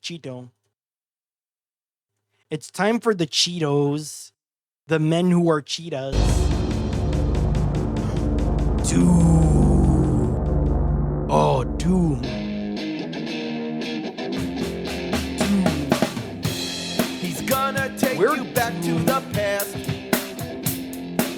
Cheeto. It's time for the Cheetos. The men who are cheetahs. Doom. Oh, Doom. He's gonna take you back to the past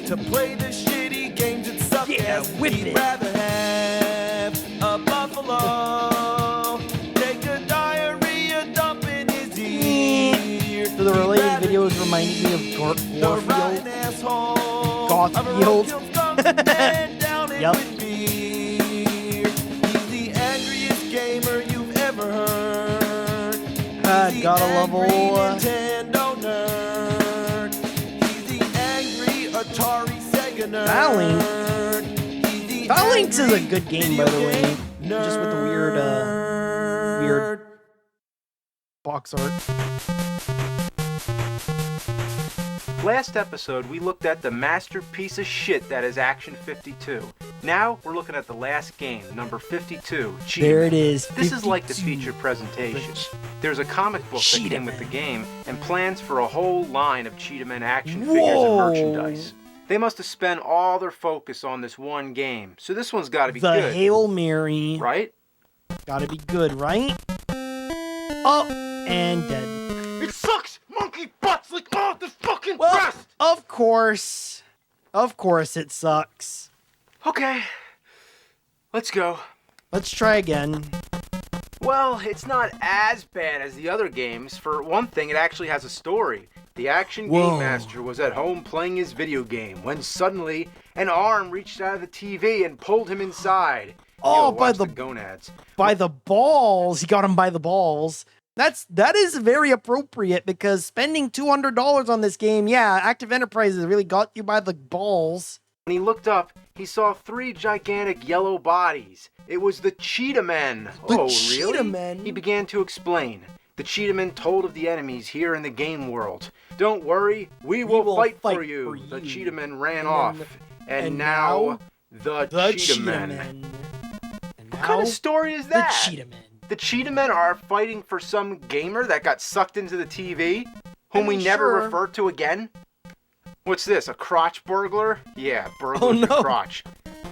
to play the shitty games that suck ass. He'd rather have a buffalo take a diarrhea dump in his ear. So the related videos remind me of Garfield. Garfield. Yep. He's the angriest gamer you've ever heard. Gotta love old Nintendo nerd. He's the angry Atari Sega nerd. Phalanx is a good game, by the way. Just with the weird box art. Last episode, we looked at the masterpiece of shit that is Action 52. Now, we're looking at the last game, number 52, Cheetamen. There it is. This is like the feature presentation. There's a comic book that came with the game, and plans for a whole line of Cheetamen action figures and merchandise. They must have spent all their focus on this one game, so this one's gotta be good. The Hail Mary. Right? Gotta be good, right? Up and dead. It sucks! Monkey butts like all the fucking rest! Of course. Of course it sucks. Okay. Let's go. Let's try again. Well, it's not as bad as the other games. For one thing, it actually has a story. The action game master was at home playing his video game when suddenly an arm reached out of the TV and pulled him inside. Oh, by the gonads. By the balls. He got him by the balls. That is very appropriate because spending $200 on this game, yeah, Active Enterprises really got you by the balls. When he looked up, he saw 3 gigantic yellow bodies. It was the Cheetamen. Oh, really? Cheetamen? He began to explain. The Cheetamen told of the enemies here in the game world. Don't worry, we will fight for you. The Cheetamen ran off. And now, the Cheetamen. What kind of story is that? The Cheetamen. The Cheetamen are fighting for some gamer that got sucked into the TV, whom we never refer to again? What's this, a crotch burglar? Yeah, burglars your crotch.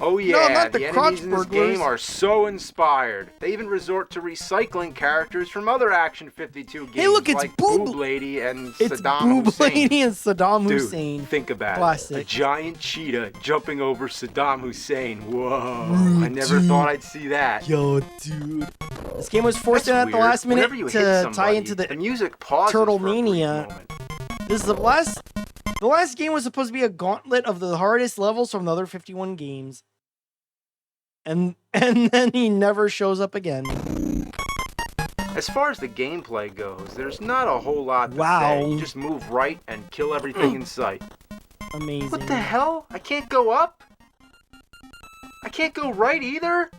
Oh yeah, the enemies in this game are so inspired. They even resort to recycling characters from other Action 52 games, hey, look, it's like Boob Lady and Saddam Boob Hussein. Lady and Saddam Dude, Hussein. Think about Classic. it. A giant cheetah jumping over Saddam Hussein. Whoa, I never thought I'd see that. Yo, dude. This game was forced in at the last minute to tie into the music pauses Turtle for a brief Mania. moment. This is the last game was supposed to be a gauntlet of the hardest levels from the other 51 games. And then he never shows up again. As far as the gameplay goes, there's not a whole lot to say. You just move right and kill everything in sight. Amazing. What the hell? I can't go up? I can't go right either?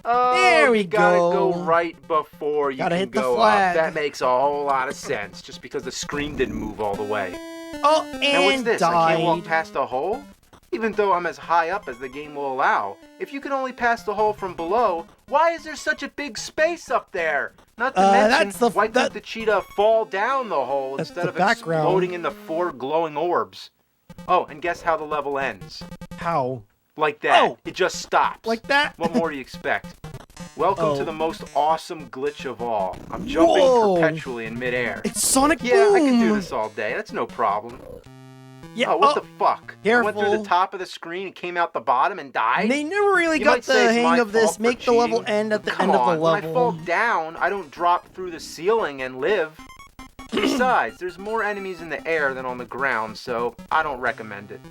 Oh, there we you gotta go. go right before you Gotta can hit the go flag. up. That makes a whole lot of sense, just because the screen didn't move all the way. Oh, and now what's this? died. I can't walk past a hole? Even though I'm as high up as the game will allow. If you can only pass the hole from below, why is there such a big space up there? Not to mention, why couldn't the cheetah fall down the hole instead of exploding into 4 glowing orbs? Oh, and guess how the level ends? How? Like that. It just stops. Like that? What more do you expect? Welcome to the most awesome glitch of all. I'm jumping perpetually in midair. It's Sonic Boom! Yeah, I can do this all day. That's no problem. Yeah. Oh, what the fuck? Careful. I went through the top of the screen and came out the bottom and died? They never really got the hang of this. Make the level end at the end of the level. When I fall down, I don't drop through the ceiling and live. Besides, there's more enemies in the air than on the ground, so I don't recommend it.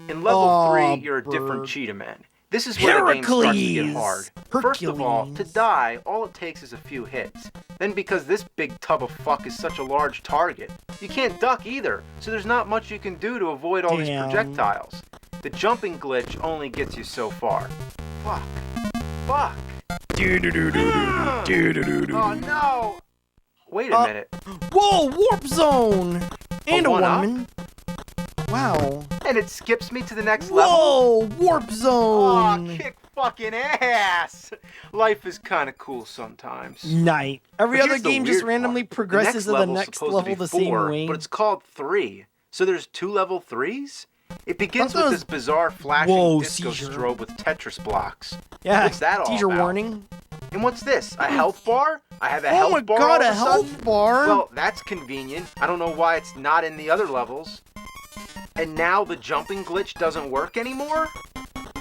In level 3, you're a different Cheetaman. This is where the game starts to get hard. First of all, to die, all it takes is a few hits. Then because this big tub of fuck is such a large target, you can't duck either, so there's not much you can do to avoid all these projectiles. The jumping glitch only gets you so far. Fuck. Fuck. Oh no! Wait a minute. Whoa, warp zone! And a woman. Wow. And it skips me to the next level? Whoa, warp Aw, zone. kick fucking ass! Life is kind of cool sometimes. Night. Every But other here's the game just weird randomly part. progresses to the level's next supposed to be level the same 4, way. but it's called 3. So there's 2 level 3s? It begins with Those- this bizarre flashing Whoa, disco seizure. strobe with Tetris blocks. Yeah, What's that all teaser about? warning. And what's this? A health bar? I have a Oh health my bar god, all a of sudden? health bar? Well, that's convenient. I don't know why it's not in the other levels. And now the jumping glitch doesn't work anymore?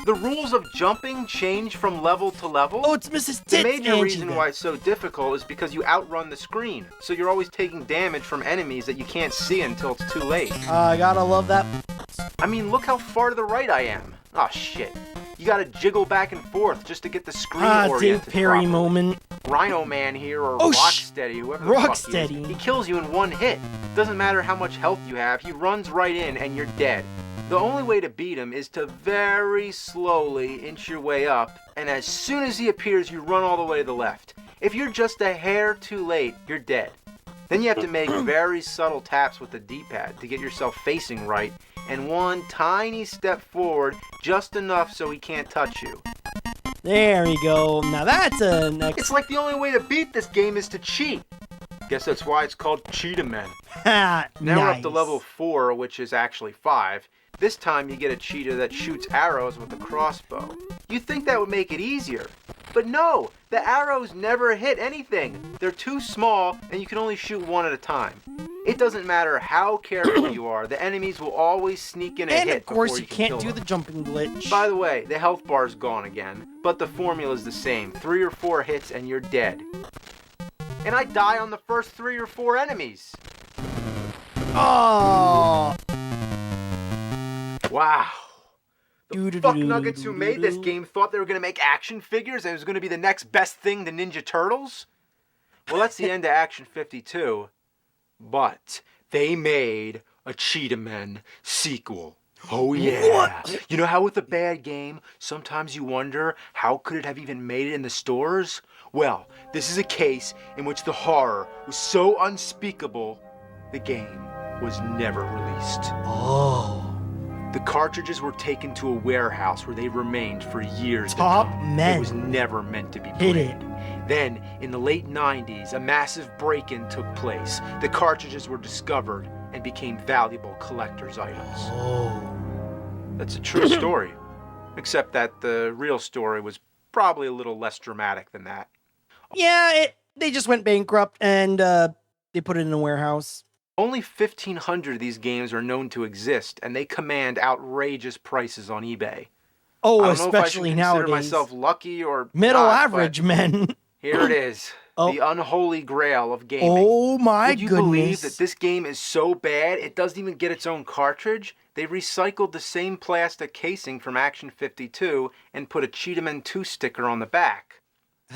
The rules of jumping change from level to level? Oh, it's Mrs. The Tits major Angie reason then. why it's so difficult is because you outrun the screen. So you're always taking damage from enemies that you can't see until it's too late. I gotta love that. I mean, look how far to the right I am. Oh shit. You gotta jiggle back and forth just to get the screen oriented Dave Perry properly. moment. Rhino Man here, or Oh, Rocksteady, whoever the fuck he is. Rocksteady. He kills you in one hit. Doesn't matter how much health you have, he runs right in and you're dead. The only way to beat him is to very slowly inch your way up, and as soon as he appears, you run all the way to the left. If you're just a hair too late, you're dead. Then you have to make very subtle taps with the D-pad to get yourself facing right, and one tiny step forward, just enough so he can't touch you. There you go. Now that's a next. It's like the only way to beat this game is to cheat. Guess that's why it's called Cheetamen. Ha, Now we're up to nice. level 4, which is actually 5. This time you get a cheetah that shoots arrows with a crossbow. You'd think that would make it easier. But no, the arrows never hit anything. They're too small and you can only shoot one at a time. It doesn't matter how careful you are, the enemies will always sneak in a And hit of course, before you can can't kill do them. the jumping glitch. By the way, the health bar's gone again, but the formula's the same. 3 or 4 hits and you're dead. And I die on the first 3 or 4 enemies. Oh. Wow. The fuck nuggets who made this game thought they were going to make action figures and it was going to be the next best thing to Ninja Turtles? Well, that's the end of Action 52. But they made a Cheetamen sequel. Oh yeah. What? You know how with a bad game, sometimes you wonder how could it have even made it in the stores? Well, this is a case in which the horror was so unspeakable, the game was never released. Oh. The cartridges were taken to a warehouse where they remained for years to Top come. men. It was never meant to be Hit played. it. Then, in the late 90s, a massive break-in took place. The cartridges were discovered and became valuable collector's items. Oh. That's a true story. Except that the real story was probably a little less dramatic than that. Yeah, they just went bankrupt and they put it in a warehouse. Only 1,500 of these games are known to exist, and they command outrageous prices on eBay. Oh, I don't know if I should especially consider nowadays. myself lucky or Middle not, average but men. here it is. Oh. The unholy grail of gaming. Oh my Would you goodness. believe that this game is so bad it doesn't even get its own cartridge? They recycled the same plastic casing from Action 52 and put a Cheetamen 2 sticker on the back.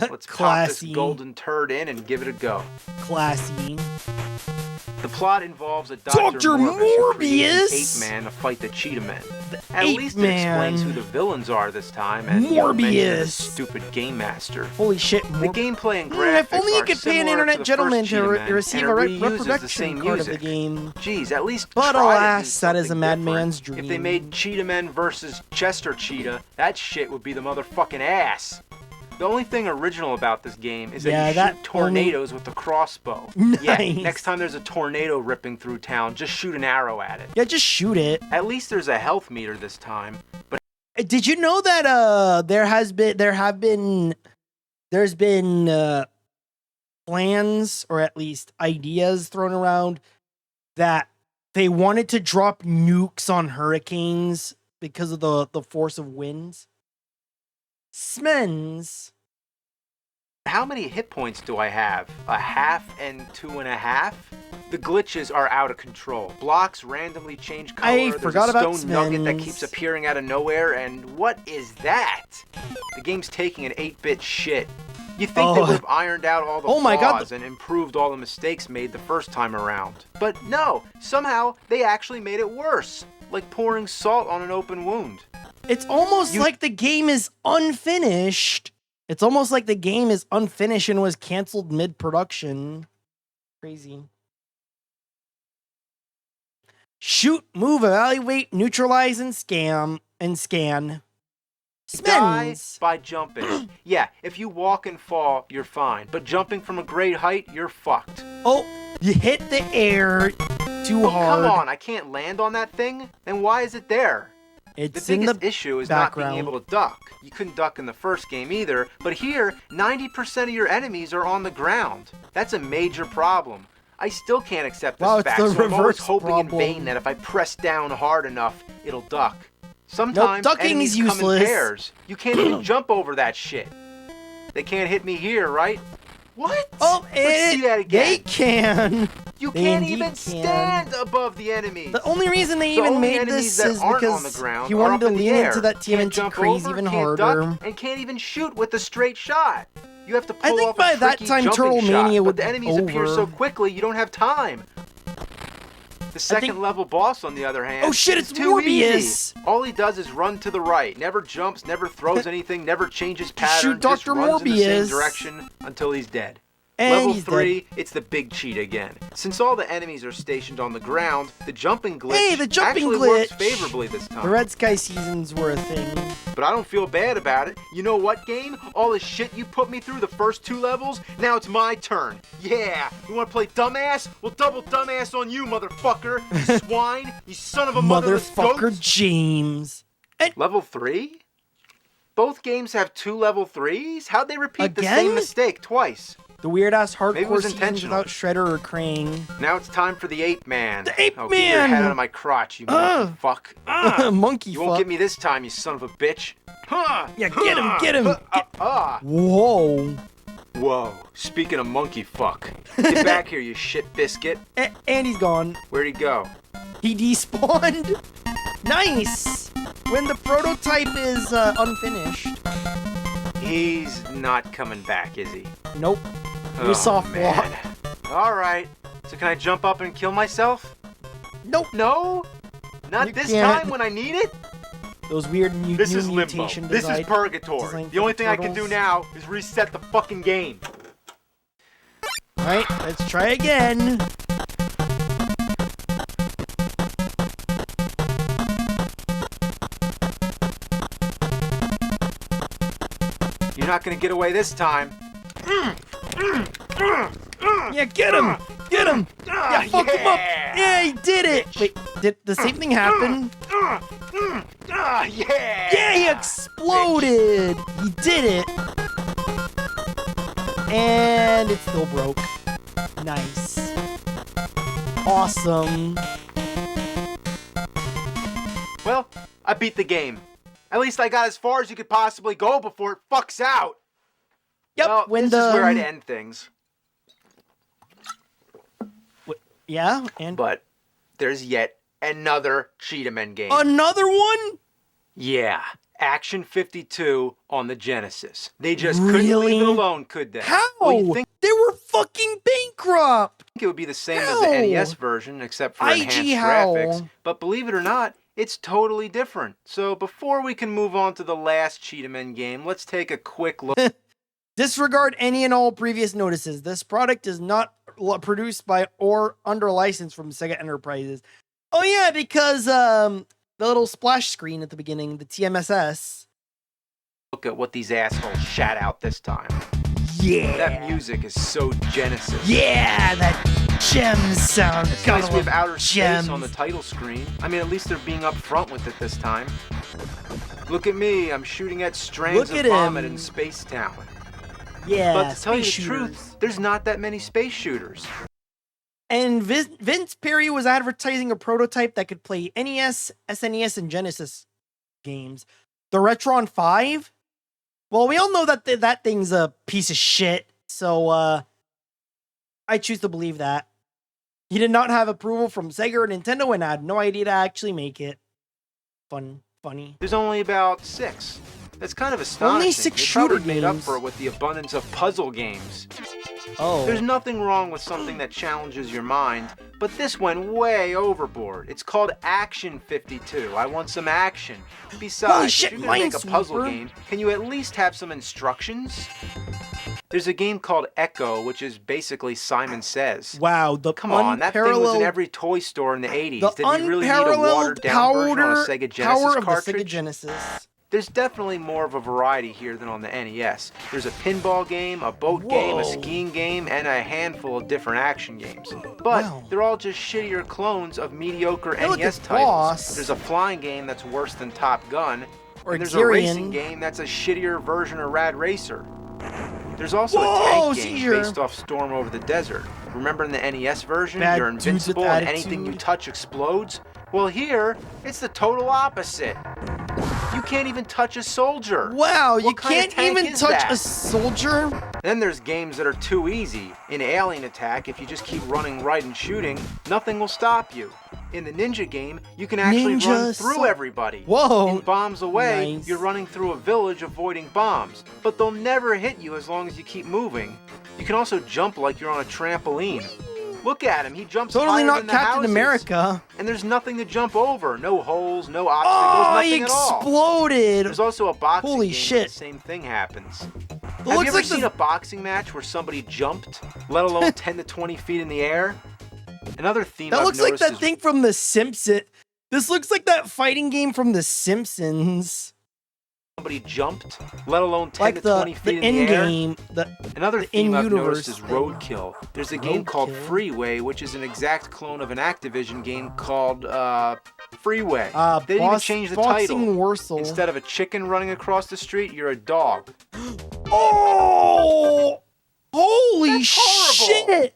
Let's pop this Classy. golden turd in and give it a go. Classy. The plot involves a Dr. Dr. Morbius Morbius? ape man to fight the Cheetamen. At Ape least Man. it explains who the villains are this time and no mention of the Morbius. stupid game master. Holy shit. The gameplay and graphics If only you are could pay an similar internet to the gentleman first to Cheetamen, receive and a it reuses the reproduction same card of the music. game. Geez, at least But try to do alas, that is a something madman's different. dream. If they made Cheetamen versus Chester Cheetah, that shit would be the motherfucking ass. The only thing original about this game is that Yeah, you that shoot tornadoes with the crossbow. Nice. Yeah, next time there's a tornado ripping through town, just shoot an arrow at it. Yeah, just shoot it. At least there's a health meter this time. But Did you know that there's been plans or at least ideas thrown around that they wanted to drop nukes on hurricanes because of the force of winds? Smens. how many hit points do I have? A half and 2.5? The glitches are out of control. Blocks randomly change color. I There's forgot a about stone nugget that Smens. keeps appearing out of nowhere, and what is that? The game's taking an 8-bit shit. You think they Oh. would have ironed out all the Oh my God, flaws and improved all the mistakes made the first time around. But no, somehow they actually made it worse. Like pouring salt on an open wound. It's almost like the game is unfinished. It's almost like the game is unfinished and was canceled mid-production. Crazy. Shoot, move, evaluate, neutralize, and scan. Die Spins. by jumping. Yeah, if you walk and fall, you're fine. But jumping from a great height, you're fucked. Oh, you hit the air too hard. Come on, I can't land on that thing? Then why is it there? It's the in biggest the issue is background. not being able to duck. You couldn't duck in the first game either, but here, 90% of your enemies are on the ground. That's a major problem. I still can't accept this Wow, it's fact, the so I'm always reverse hoping in problem. vain that if I press down hard enough, it'll duck. Sometimes ducking enemies is come in useless. pairs. You can't even jump over that shit. They can't hit me here, right? What? Oh, Let's see that again. they can. You They can't indeed even can. stand above the enemies. The only reason they The even only made enemies this that is aren't on because the ground he are wanted up to in the lean air. into that Can't TMNT jump craze over, even can't harder. duck, and can't even shoot with a straight shot. You have to I pull think off by a that tricky time jumping Turtle shot, Mania but would the be enemies appear so over. quickly you don't have time. The second level boss, on the other hand, Oh shit, is it's too Morbius! easy. All he does is run to the right, never jumps, never throws anything, never changes pattern, just Dr. runs in the same Morbius. direction until he's dead. And Level he's 3, it's the big cheat again. Since all the enemies are stationed on the ground, the jumping glitch Hey, the jumping actually works glitch. favorably this time. The Red Sky seasons were a thing. But I don't feel bad about it. You know what, game? All the shit you put me through the first 2 levels, now it's my turn. Yeah, you wanna play dumbass? Well, double dumbass on you, motherfucker. You swine, you son of a motherless Motherfucker goat. James. And Level 3? Both games have 2 level 3s? How'd they repeat the Again? same mistake twice? the weird ass Maybe it hardcore was seasons intentional. without Shredder or Krang. Now it's time for the Ape Man. The Ape Get your Man! head out of my crotch, you monkey fuck. Monkey You won't fuck. get me this time, you son of a bitch. Yeah, get him, get him. Ah. Whoa. Whoa, speaking of monkey fuck. Get back here, you shit biscuit. And he's gone. Where'd he go? He despawned. Nice. When the prototype is unfinished. He's not coming back, is he? Nope. You soft walk. Alright, so can I jump up and kill myself? Nope. No? Not You this can't. time when I need it? Those weird This new is limbo. mutation This is design. purgatory. designed The for only thing I can do turtles. now is reset the fucking game. Alright, let's try again. You're not gonna get away this time. Yeah, get him! Get him! Yeah, fuck him up! Yeah, he did it! Wait, did the same thing happen? Yeah! Yeah, he exploded! He did it! And it still broke. Nice. Awesome. Well, I beat the game. At least I got as far as you could possibly go before it fucks out. Yep, Well, when this the... is where I'd end things. Yeah, and... But there's yet another Cheetamen game. Another one? Yeah, Action 52 on the Genesis. They just couldn't leave Really? it alone, could they? How? Well, you think They were fucking bankrupt! it would be the same as How? the NES version, except for IG enhanced how? graphics. But believe it or not, it's totally different. So before we can move on to the last Cheetamen game, let's take a quick look. Disregard any and all previous notices. This product is not produced by or under license from Sega Enterprises. Oh yeah, because the little splash screen at the beginning, the TMSS. Look at what these assholes shat out this time. Yeah. That music is so Genesis. Yeah, that gem sound. It's Gotta nice we have love outer space gems. on the title screen. I mean, at least they're being upfront with it this time. Look at me, I'm shooting at strands Look of at vomit him. in Space Town. Yeah, But to tell you the space truth, shooters. there's not that many space shooters. And Vince Perry was advertising a prototype that could play NES, SNES, and Genesis games. The Retron 5? Well, we all know that that thing's a piece of shit, so I choose to believe that. He did not have approval from Sega or Nintendo and had no idea to actually make it. Funny. There's only about 6. That's kind of astonishing. Only 6 They shooter probably made up games. for it with the abundance of puzzle games. Oh. There's nothing wrong with something that challenges your mind, but this went way overboard. It's called Action 52. I want some action. Besides, Holy shit, if you're gonna make a puzzle Minesweeper. game, can you at least have some instructions? There's a game called Echo, which is basically Simon Says. Wow, the Come on, that thing was in every toy store in the 80s. Did we really need a watered-down version on a Sega Genesis cartridge? The Sega Genesis. There's definitely more of a variety here than on the NES. There's a pinball game, a boat game, a skiing game, and a handful of different action games. But they're all just shittier clones of mediocre NES titles. There's a flying game that's worse than Top Gun, and there's a racing game that's a shittier version of Rad Racer. There's also a tank game based off Storm Over the Desert. Remember in the NES version, you're invincible and anything you touch explodes? Well, here, it's the total opposite. You can't even touch a soldier. Wow, you can't even touch a soldier? Then there's games that are too easy. In Alien Attack, if you just keep running right and shooting, nothing will stop you. In the Ninja game, you can actually run through everybody. Whoa. In Bombs Away, you're running through a village avoiding bombs, but they'll never hit you as long as you keep moving. You can also jump like you're on a trampoline. Look at him, he jumps higher than the Captain houses. America. And there's nothing to jump over. No holes, no obstacles, nothing at all. He exploded. There's also a boxing game shit. where the same thing happens. Have you ever seen a boxing match where somebody jumped, let alone 10 to 20 feet in the air? Another theme that I've looks like noticed that thing from The Simpsons. This looks like that fighting game from The Simpsons. Somebody jumped, let alone 10 to 20 feet in the air. Another theme I've noticed is roadkill. There's a game called Freeway, which is an exact clone of an Activision game called Freeway. They didn't even change the title. Instead of a chicken running across the street, you're a dog. Oh! Holy shit!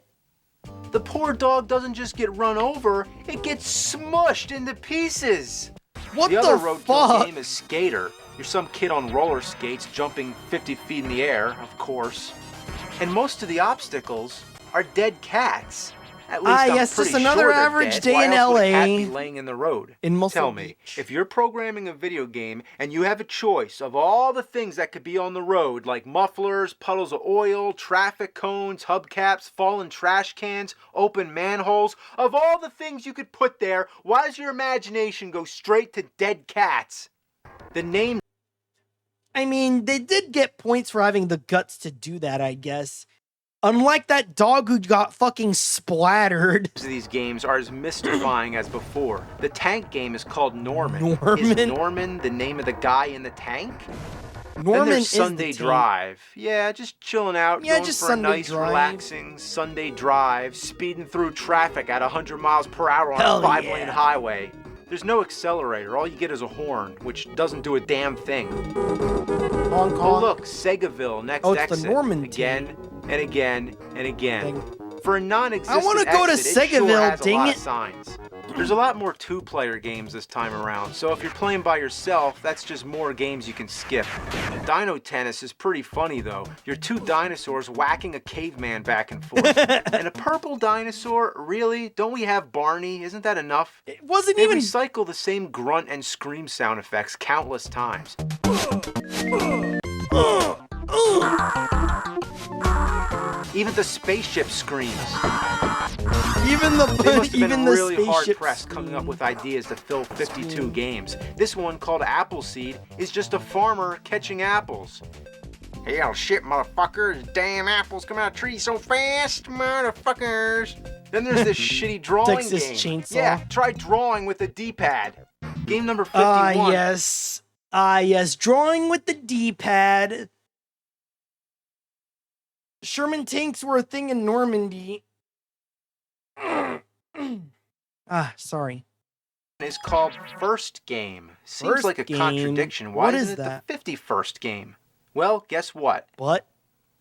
The poor dog doesn't just get run over, it gets smushed into pieces. What the other roadkill game is Skater. You're some kid on roller skates jumping 50 feet in the air, of course. And most of the obstacles are dead cats. At least I'm pretty just another sure average day in LA. Why else would a cat be laying in the road? Tell me, Beach. if you're programming a video game and you have a choice of all the things that could be on the road, like mufflers, puddles of oil, traffic cones, hubcaps, fallen trash cans, open manholes, of all the things you could put there, why does your imagination go straight to dead cats? The name... I mean, they did get points for having the guts to do that, I guess. Unlike that dog who got fucking splattered. These games are as mystifying as before. The tank game is called Norman. Norman? Is Norman the name of the guy in the tank? Norman then there's is Sunday Drive. Yeah, just chilling out, going just for Sunday a nice, relaxing Sunday drive, speeding through traffic at 100 miles per hour on a 5-lane highway. There's no accelerator. All you get is a horn, which doesn't do a damn thing. Hong Kong. Oh, look, Segaville, next exit. It's the Norman again and again and again. For a non-existent I want to go to Segaville, dang it. Signs. There's a lot more two-player games this time around, so if you're playing by yourself, that's just more games you can skip. Dino Tennis is pretty funny, though. You're two dinosaurs whacking a caveman back and forth. And a purple dinosaur? Really? Don't we have Barney? Isn't that enough? It wasn't they even... recycle the same grunt and scream sound effects countless times. Even the spaceship screams. Even the They must have been really spaceship hard-pressed coming up with ideas to fill 52 games. This one, called Appleseed, is just a farmer catching apples. Hell shit, motherfuckers. Damn apples come out of trees so fast, motherfuckers. Then there's this shitty drawing Texas game. Chainsaw. Yeah, try drawing with the D-pad. Game number 51. Yes, drawing with the D-pad. Sherman tanks were a thing in Normandy. Sorry. It's called First Game. Seems like a contradiction. Why isn't it the 51st game? Well, guess what? What?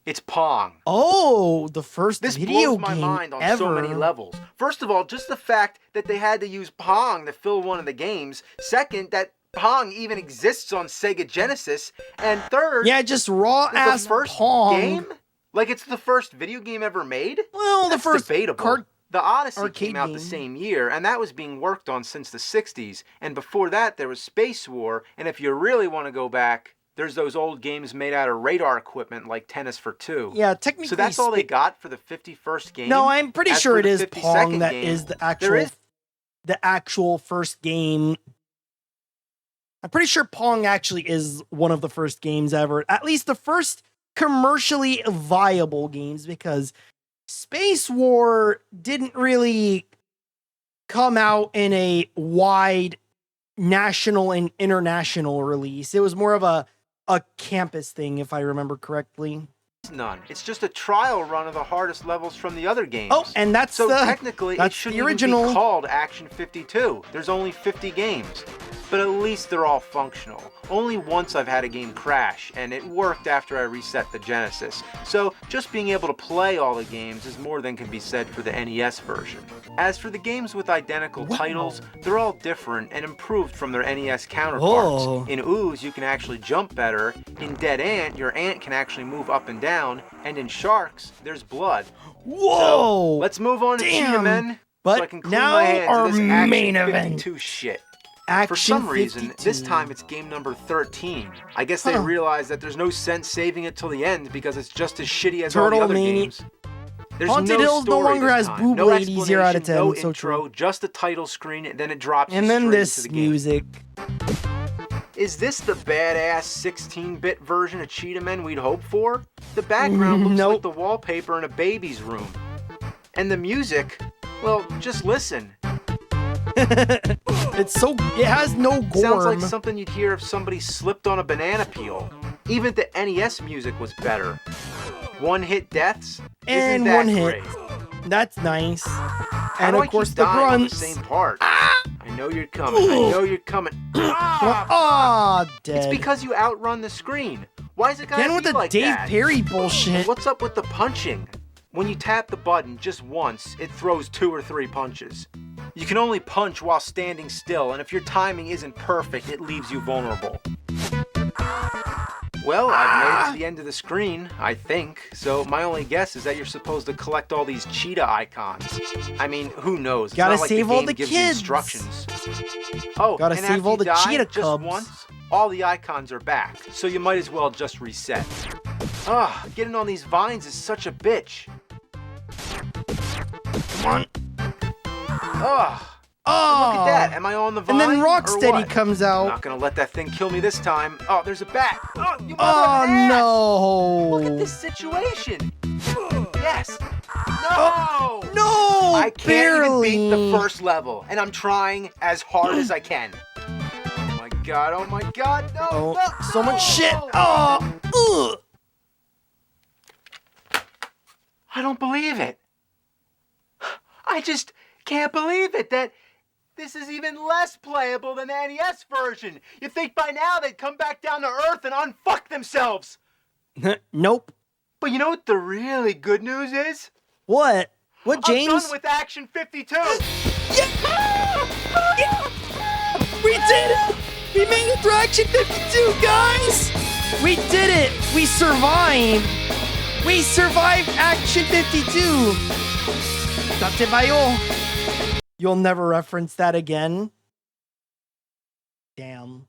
It's Pong. Oh, the first video game ever. This blows my mind on so many levels. First of all, just the fact that they had to use Pong to fill one of the games. Second, that Pong even exists on Sega Genesis. And third, just raw-ass Pong. Game? Like it's the first video game ever made? Well, that's the first debatable. The Odyssey came out the same year, and that was being worked on since the 60s. And before that, there was Space War. And if you really want to go back, there's those old games made out of radar equipment like Tennis for Two. Yeah, technically. So that's all they got for the 51st game? No, I'm pretty sure it is Pong that is the actual first game. I'm pretty sure Pong actually is one of the first games ever. At least the first commercially viable games, because Space War didn't really come out in a wide national and international release. It was more of a campus thing, if I remember correctly. None. It's just a trial run of the hardest levels from the other games. Oh, and that's so technically it shouldn't the original. Even be called Action 52. There's only 50 games, but at least they're all functional. Only once I've had a game crash, and it worked after I reset the Genesis. So just being able to play all the games is more than can be said for the NES version. As for the games with identical titles, they're all different and improved from their NES counterparts. Whoa. In Ooze, you can actually jump better. In Dead Ant, your ant can actually move up and down. And in Sharks, there's blood. Whoa! So, let's move on to Damn. Cheetamen, But so I can clean now my hands our of this Action main 52 event. shit. Action For some reason, 52. this time it's game number 13. I guess they realized that there's no sense saving it till the end because it's just as shitty as all the other games. There's Haunted no Hills no story longer this has time. boob No lady 0 out of explanation, 10. no So intro, true. just a title screen, and then it drops And you then straight this into the game. music. Is this the badass 16-bit version of Cheetamen we'd hoped for? The background looks Nope. like the wallpaper in a baby's room. And the music, well, just listen. It has no gorm. Sounds like something you'd hear if somebody slipped on a banana peel. Even the NES music was better. One-hit deaths? And Isn't that one hit. great? That's nice. How And do of I course keep the dying on the grunts. same part? I know you're coming. I know you're coming. Ah, dead. It's because you outrun the screen. Why is it gotta Again with be the like Dave that? Perry bullshit. What's up with the punching? When you tap the button just once, it throws 2 or 3 punches. You can only punch while standing still, and if your timing isn't perfect, it leaves you vulnerable. Well, I've made it to the end of the screen, I think, so my only guess is that you're supposed to collect all these cheetah icons. I mean, who knows? It's Gotta not like save the all game the gives you kids. instructions. Oh, Gotta and save after all you the die cheetah just cubs. once, all the icons are back, so you might as well just reset. Getting on these vines is such a bitch. Come on. Look at that. Am I on the vine? And then or Rocksteady what? comes I'm out. not gonna let that thing kill me this time. Oh, there's a bat. Oh, you Oh mother of no. Look at this situation. Yes. No. No. I can't barely. even beat the first level, and I'm trying as hard as I can. Oh my god. Oh my god. No. Oh, no, so much shit. no. Oh. I don't believe it. I just can't believe it that this is even less playable than the NES version. You'd think by now they'd come back down to Earth and unfuck themselves. Nope. But you know what the really good news is? What? What, James? I'm done with Action 52. We did it! We made it through Action 52, guys! We did it! We survived! We survived Action 52! Tatebayo! You'll never reference that again? Damn.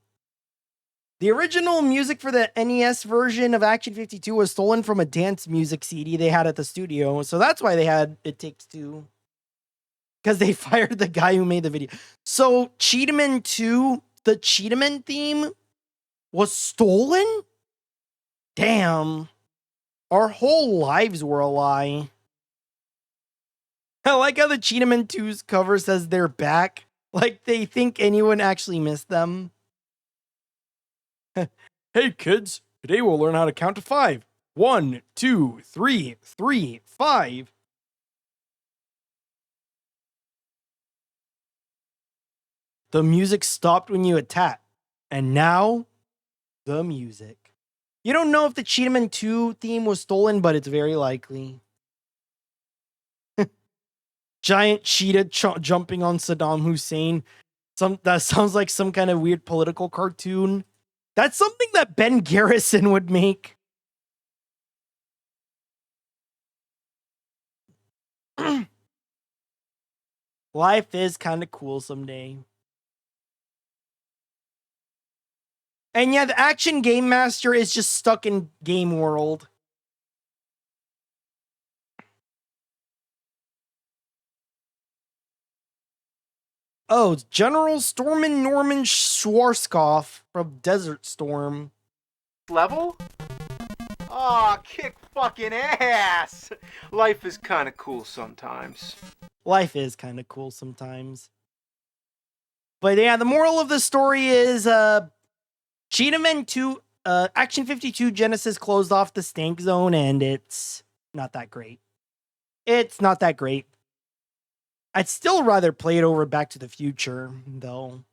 The original music for the NES version of Action 52 was stolen from a dance music CD they had at the studio, so that's why they had It Takes Two. Because they fired the guy who made the video. So, Cheetamen 2, the Cheetamen theme, was stolen? Damn. Our whole lives were a lie. I like how the Cheetamen 2's cover says they're back. Like they think anyone actually missed them. Hey kids, today we'll learn how to count to 5. 1, 2, 3, 3, 5. The music stopped when you attacked. And now, the music. You don't know if the Cheetamen 2 theme was stolen, but it's very likely. Giant cheetah jumping on Saddam Hussein. That sounds like some kind of weird political cartoon. That's something that Ben Garrison would make. Life is kind of cool someday. And yeah, the Action Game Master is just stuck in Game World. Oh, it's General Stormin Norman Schwarzkopf from Desert Storm. Level? Aw, kick fucking ass! Life is kind of cool sometimes. Life is kind of cool sometimes. But yeah, the moral of the story is Cheetamen 2 Action 52 Genesis closed off the Stank Zone, and it's not that great. It's not that great. I'd still rather play it over Back to the Future, though.